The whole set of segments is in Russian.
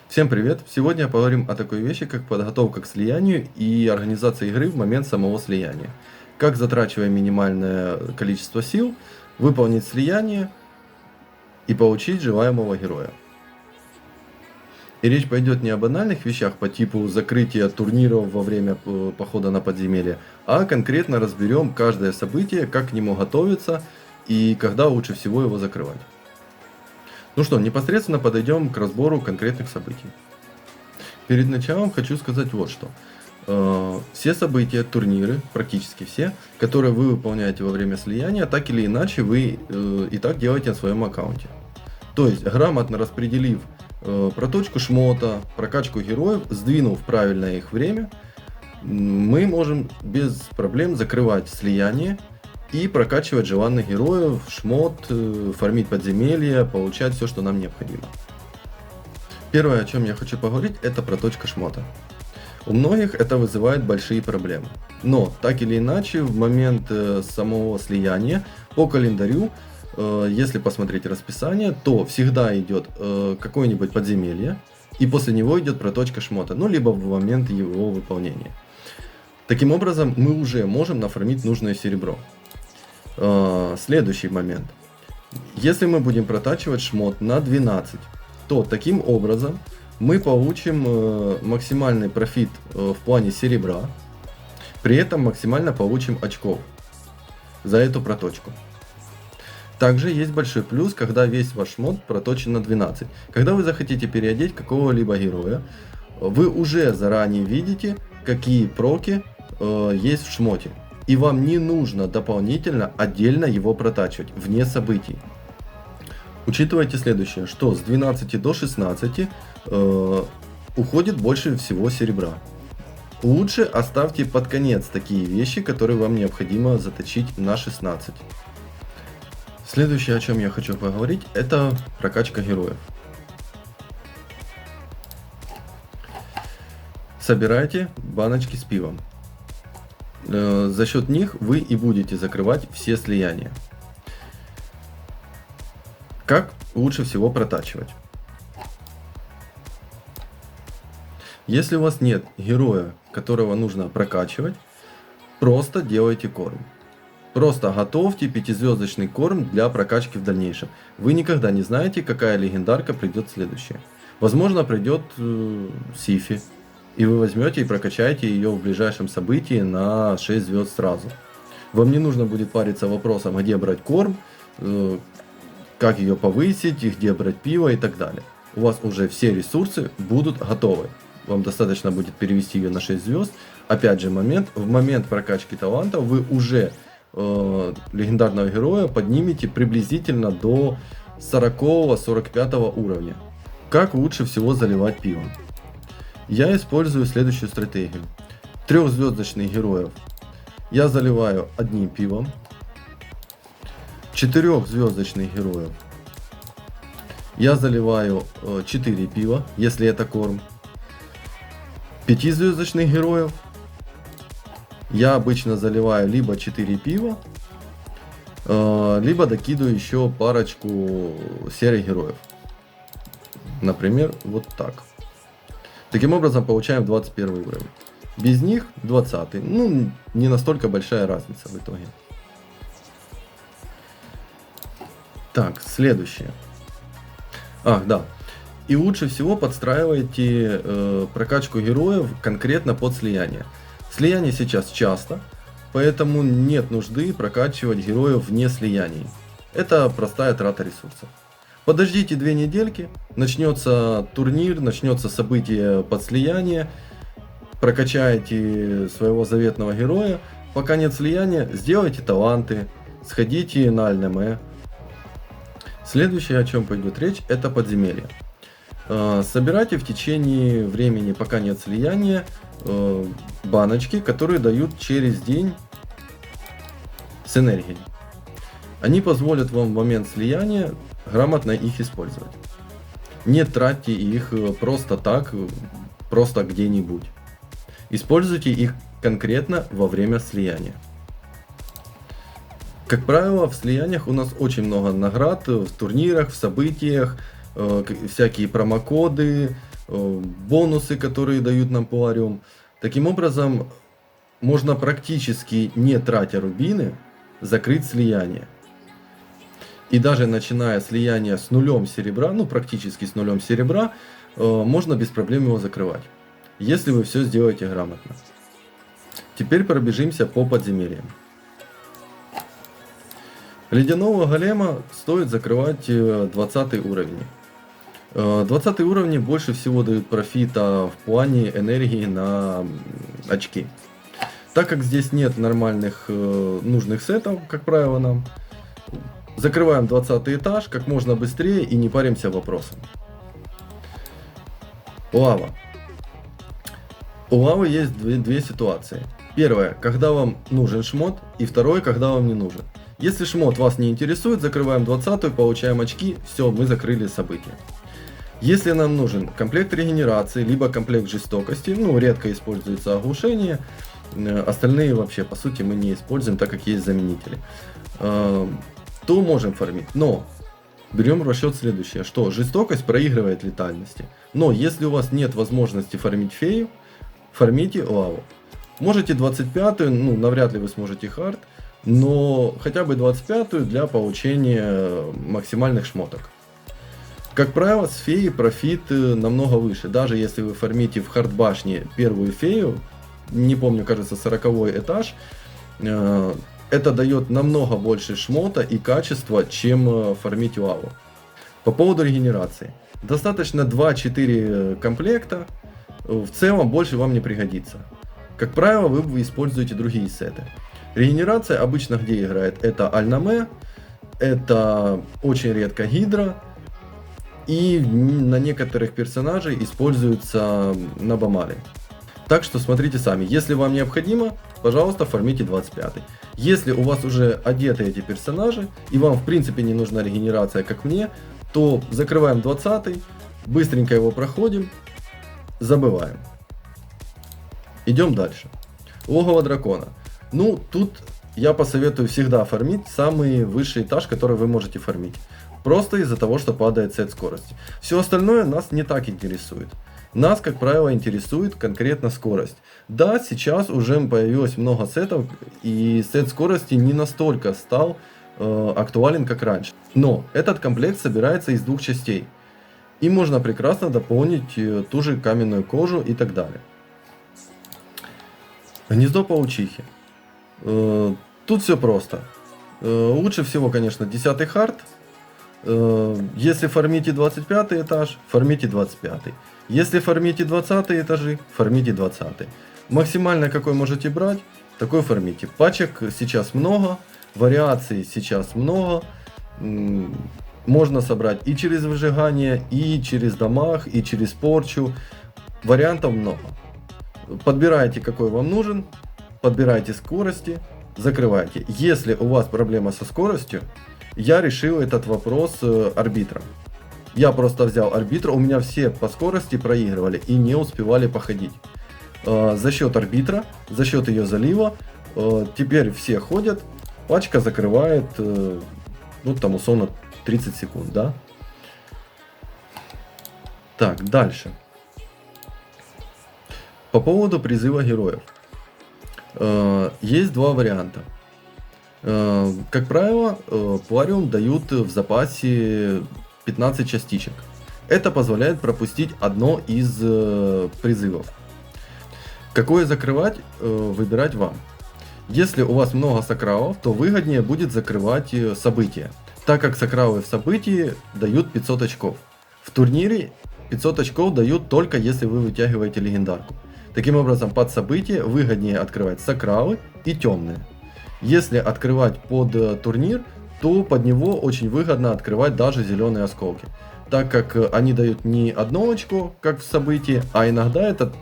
Всем привет! Сегодня поговорим о такой вещи, как подготовка к слиянию и организация игры в момент самого слияния. Как, затрачивая минимальное количество сил, выполнить слияние и получить желаемого героя. И речь пойдет не о банальных вещах по типу закрытия турниров во время похода на подземелье, а конкретно разберем каждое событие, как к нему готовиться и когда лучше всего его закрывать. Ну что, непосредственно подойдем к разбору конкретных событий. Перед началом хочу сказать вот что. Все события, турниры, практически все, которые вы выполняете во время слияния, так или иначе вы и так делаете на своем аккаунте. То есть, грамотно распределив проточку шмота, прокачку героев, сдвинув правильное их время, мы можем без проблем закрывать слияние и прокачивать желанных героев, шмот, фармить подземелья, получать все, что нам необходимо. Первое, о чем я хочу поговорить, это проточка шмота. У многих это вызывает большие проблемы. Но, так или иначе, в момент самого слияния по календарю, если посмотреть расписание, то всегда идет какое-нибудь подземелье, и после него идет проточка шмота, ну, либо в момент его выполнения. Таким образом, мы уже можем нафармить нужное серебро. Следующий момент. Если мы будем протачивать шмот на 12, то таким образом мы получим максимальный профит в плане серебра, при этом максимально получим очков за эту проточку. Также есть большой плюс, когда весь ваш шмот проточен на 12. Когда вы захотите переодеть какого-либо героя, вы уже заранее видите, какие проки есть в шмоте. И вам не нужно дополнительно отдельно его протачивать, вне событий. Учитывайте следующее, что с 12 до 16 уходит больше всего серебра. Лучше оставьте под конец такие вещи, которые вам необходимо заточить на 16. Следующее, о чем я хочу поговорить, это прокачка героев. Собирайте баночки с пивом. За счет них вы и будете закрывать все слияния. Как лучше всего протачивать? Если у вас нет героя, которого нужно прокачивать, просто делайте корм. Просто готовьте 5-звездочный корм для прокачки в дальнейшем. Вы никогда не знаете, какая легендарка придет следующая. Возможно, придет Сифи. И вы возьмете и прокачаете ее в ближайшем событии на 6 звезд сразу. Вам не нужно будет париться вопросом, где брать корм, как ее повысить, где брать пиво и так далее. У вас уже все ресурсы будут готовы. Вам достаточно будет перевести ее на 6 звезд. Опять же, в момент прокачки талантов вы уже легендарного героя поднимете приблизительно до 40-45 уровня. Как лучше всего заливать пивом? Я использую следующую стратегию. 3-звездочных героев я заливаю одним пивом. 4-звездочных героев я заливаю 4 пива, если это корм. 5-звездочных героев я обычно заливаю либо 4 пива, либо докидываю еще парочку серых героев. Например, вот так. Таким образом получаем 21 уровень. Без них 20. Ну, не настолько большая разница в итоге. Так, следующее. Ах, да. И лучше всего подстраивайте прокачку героев конкретно под слияние. Слияние сейчас часто, поэтому нет нужды прокачивать героев вне слияний. Это простая трата ресурсов. Подождите 2 недельки, начнется турнир, начнется событие под слияние, прокачаете своего заветного героя, пока нет слияния, сделайте таланты, сходите на альнеме. Следующее, о чем пойдет речь, это подземелье. Собирайте в течение времени, пока нет слияния, баночки, которые дают через день с энергией. Они позволят вам в момент слияния грамотно их использовать. Не тратьте их просто так, просто где-нибудь. Используйте их конкретно во время слияния. Как правило, в слияниях у нас очень много наград в турнирах, в событиях, всякие промокоды, бонусы, которые дают нам Полариум. Таким образом, можно практически не тратя рубины закрыть слияние. И даже начиная слияние с нулем серебра, ну практически с нулем серебра, можно без проблем его закрывать, если вы все сделаете грамотно. Теперь пробежимся по подземельям. Ледяного голема стоит закрывать 20 уровень. 20 уровни больше всего дают профита в плане энергии на очки. Так как здесь нет нормальных нужных сетов, как правило, нам, закрываем 20 этаж как можно быстрее и не паримся вопросом. Лава. У лавы есть две ситуации. Первое, когда вам нужен шмот, и второе, когда вам не нужен. Если шмот вас не интересует, закрываем 20-ю, получаем очки, все, мы закрыли событие. Если нам нужен комплект регенерации, либо комплект жестокости, ну редко используется оглушение, остальные вообще по сути мы не используем, так как есть заменители, то можем фармить. Но берем в расчет следующее, что жестокость проигрывает летальности. Но если у вас нет возможности фармить фею, фармите лаву. Можете 25-ю, ну навряд ли вы сможете хард, но хотя бы 25-ю для получения максимальных шмоток. Как правило, с феей профит намного выше. Даже если вы фармите в хардбашне первую фею, не помню, кажется 40-й этаж, это дает намного больше шмота и качества, чем фармить лаву. По поводу регенерации. Достаточно 2-4 комплекта, в целом больше вам не пригодится. Как правило, вы используете другие сеты. Регенерация обычно где играет? Это Альнаме, это очень редко Гидра, и на некоторых персонажей используется Набамали. Так что смотрите сами, если вам необходимо, пожалуйста, фармите 25-й. Если у вас уже одеты эти персонажи, и вам в принципе не нужна регенерация, как мне, то закрываем 20-й, быстренько его проходим, забываем. Идем дальше. Логово дракона. Ну, тут я посоветую всегда фармить самый высший этаж, который вы можете фармить. Просто из-за того, что падает сет скорости. Все остальное нас не так интересует. Нас, как правило, интересует конкретно скорость. Да, сейчас уже появилось много сетов, и сет скорости не настолько стал актуален, как раньше. Но этот комплект собирается из двух частей. И можно прекрасно дополнить ту же каменную кожу и так далее. Гнездо паучихи. Тут все просто. Лучше всего, конечно, 10-й хард. Если фармите 25 этаж, фармите 25. Если фармите 20 этажи, фармите 20. Максимально какой можете брать, такой фармите. Пачек сейчас много, вариаций сейчас много. Можно собрать и через выжигание, и через дамаг, и через порчу. Вариантов много. Подбирайте какой вам нужен, подбирайте скорости, закрывайте. Если у вас проблема со скоростью, я решил этот вопрос арбитром. Я просто взял арбитра, у меня все по скорости проигрывали и не успевали походить. За счет арбитра, за счет ее залива, теперь все ходят, пачка закрывает, ну там условно 30 секунд, да? Так, дальше. По поводу призыва героев. Есть два варианта. Как правило, Полариум дают в запасе 15 частичек. Это позволяет пропустить одно из призывов. Какое закрывать, выбирать вам. Если у вас много сакралов, то выгоднее будет закрывать события, так как сакралы в событии дают 500 очков. В турнире 500 очков дают только если вы вытягиваете легендарку. Таким образом, под событие выгоднее открывать сакралы и темные. Если открывать под турнир, то под него очень выгодно открывать даже зеленые осколки, так как они дают не одно очко, как в событии, а иногда этот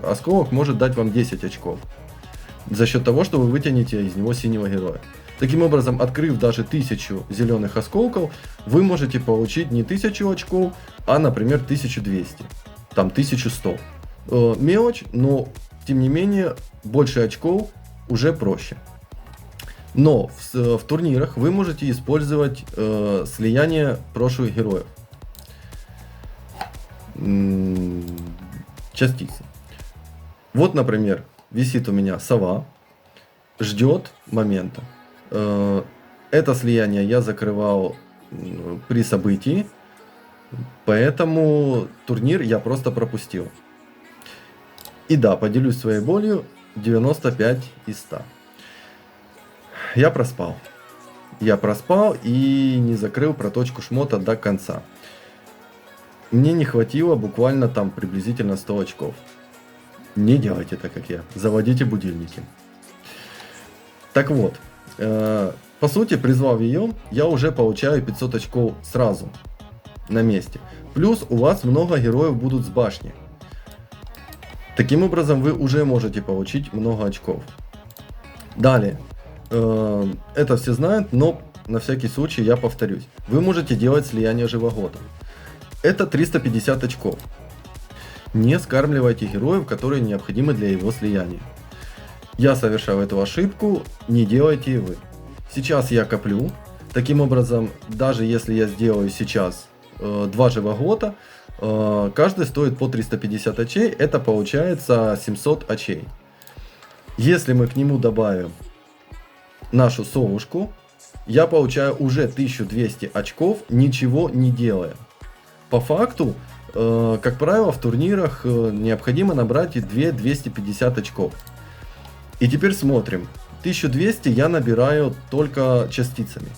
осколок может дать вам 10 очков, за счет того, что вы вытянете из него синего героя. Таким образом, открыв даже 1000 зеленых осколков, вы можете получить не 1000 очков, а, например, 1200, там 1100. Мелочь, но тем не менее больше очков уже проще. Но в турнирах вы можете слияние прошлых героев. частицы. Вот, например, висит у меня сова, ждет момента. Это слияние я закрывал при событии, поэтому турнир я просто пропустил. И да, поделюсь своей болью, 95 из 100. Я проспал. И не закрыл проточку шмота до конца. Мне не хватило буквально там приблизительно 100 очков. Не делайте так, как я. Заводите будильники. Так вот, по сути, призвав ее, я уже получаю 500 очков сразу, на месте. Плюс у вас много героев будут с башни. Таким образом, вы уже можете получить много очков. Далее, это все знают, но на всякий случай я повторюсь. Вы можете делать слияние живогода. Это 350 очков. Не скармливайте героев, которые необходимы для его слияния. Я совершал эту ошибку, не делайте и вы. Сейчас я коплю. Таким образом, даже если я сделаю сейчас 2 живогода, каждый стоит по 350 очей, это получается 700 очей. Если мы к нему добавим нашу совушку, я получаю уже 1200 очков, ничего не делая. По факту, как правило, в турнирах необходимо набрать 250 очков. И теперь смотрим. 1200 я набираю только частицами.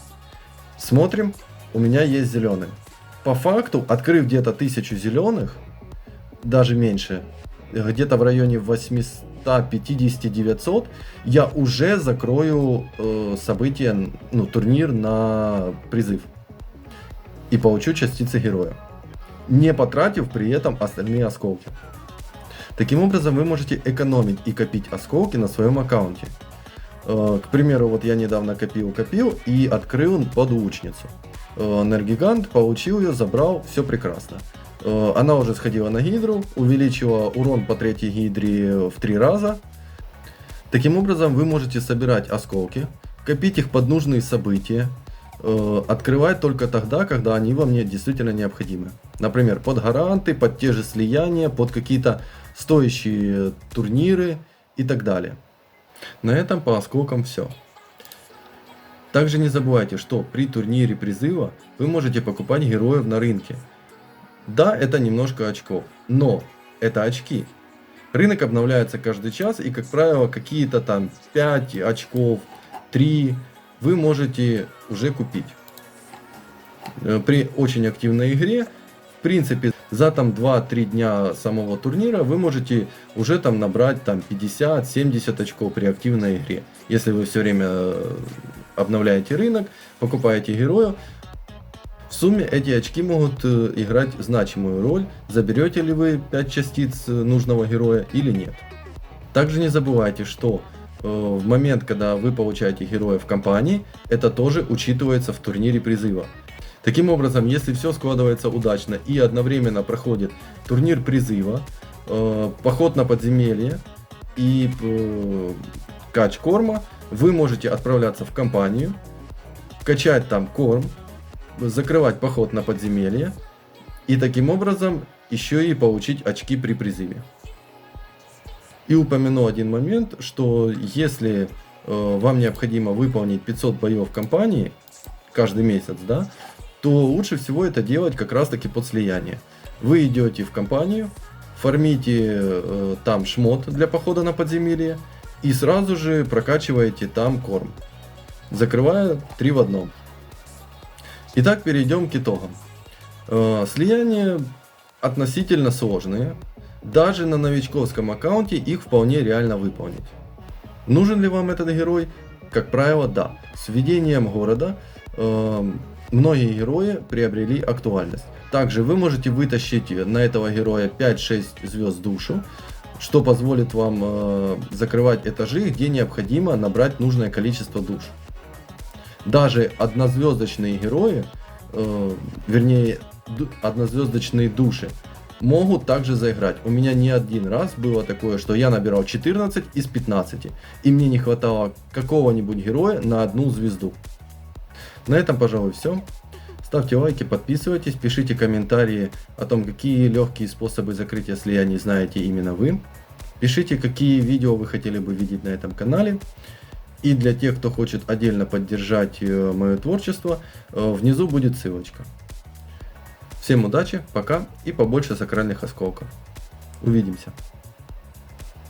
Смотрим, у меня есть зеленые. По факту, открыв где-то 1000 зеленых, даже меньше, где-то в районе 850-900, я уже закрою событие, турнир на призыв. И получу частицы героя, не потратив при этом остальные осколки. Таким образом, вы можете экономить и копить осколки на своем аккаунте. К примеру, вот я недавно копил и открыл подлучницу. Энергигант, получил ее, забрал, все прекрасно. Она уже сходила на гидру, увеличила урон по третьей гидре в 3 раза. Таким образом, вы можете собирать осколки, копить их под нужные события, открывать только тогда, когда они вам действительно необходимы. Например, под гаранты, под те же слияния, под какие-то стоящие турниры и так далее. На этом по осколкам все. Также не забывайте, что при турнире призыва вы можете покупать героев на рынке. Да, это немножко очков, но это очки. Рынок обновляется каждый час, и, как правило, какие-то там 5 очков, 3 вы можете уже купить. При очень активной игре, в принципе, за там 2-3 дня самого турнира вы можете уже там набрать там 50-70 очков при активной игре. Если вы все время обновляете рынок, покупаете героев, в сумме эти очки могут играть значимую роль, заберете ли вы 5 частиц нужного героя или нет. Также не забывайте, что в момент, когда вы получаете героя в компании, это тоже учитывается в турнире призыва. Таким образом, если все складывается удачно и одновременно проходит турнир призыва, поход на подземелье и кач корма, вы можете отправляться в компанию, качать там корм, закрывать поход на подземелье и таким образом еще и получить очки при призыве. И упомяну один момент, что если вам необходимо выполнить 500 боев в компании каждый месяц, да, то лучше всего это делать как раз таки под слияние. Вы идете в компанию, фармите там шмот для похода на подземелье и сразу же прокачиваете там корм, закрывая 3 в 1. Итак, перейдем к итогам. Слияния относительно сложные. Даже на новичковском аккаунте их вполне реально выполнить. Нужен ли вам этот герой? Как правило, да. С введением города многие герои приобрели актуальность. Также вы можете вытащить на этого героя 5-6 звезд душу, что позволит вам закрывать этажи, где необходимо набрать нужное количество душ. Даже однозвездочные герои, вернее однозвездочные души, могут также заиграть. У меня не один раз было такое, что я набирал 14 из 15, и мне не хватало какого-нибудь героя на одну звезду. На этом, пожалуй, все. Ставьте лайки, подписывайтесь, пишите комментарии о том, какие легкие способы закрытия слияний знаете именно вы. Пишите, какие видео вы хотели бы видеть на этом канале. И для тех, кто хочет отдельно поддержать мое творчество, внизу будет ссылочка. Всем удачи, пока и побольше сакральных осколков. Увидимся.